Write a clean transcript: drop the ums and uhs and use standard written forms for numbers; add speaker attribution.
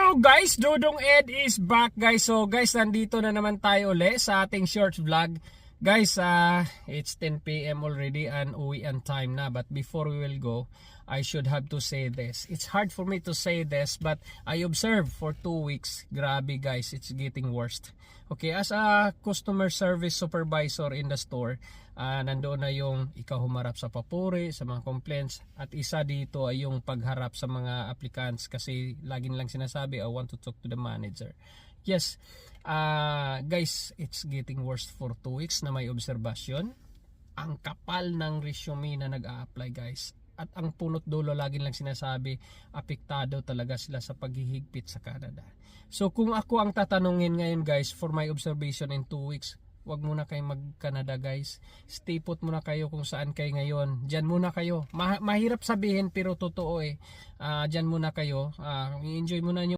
Speaker 1: Hello guys, Dodong Ed is back guys. So guys, nandito na naman tayo uli sa ating short vlog. Guys, it's 10 PM already and uwian time na. But before we will go, I should have to say this. It's hard for me to say this, but I observed for 2 weeks. Grabe guys, it's getting worse. Okay, as a customer service supervisor in the store, nandoon na yung ikaw humarap sa papuri, sa mga complaints, at isa dito ay yung pagharap sa mga applicants kasi lagi nilang sinasabi, I want to talk to the manager. Yes, guys, it's getting worse for 2 weeks na may obserbasyon. Ang kapal ng resume na nag-a-apply guys. At ang punot dulo lagi lang sinasabi, apektado talaga sila sa paghihigpit sa Canada. So kung ako ang tatanungin ngayon guys, for my observation in 2 weeks, wag muna kayo mag-Canada guys. Stay put muna kayo kung saan kayo ngayon. Diyan muna kayo. Mahirap sabihin pero totoo eh. Diyan muna kayo. I-enjoy muna nyo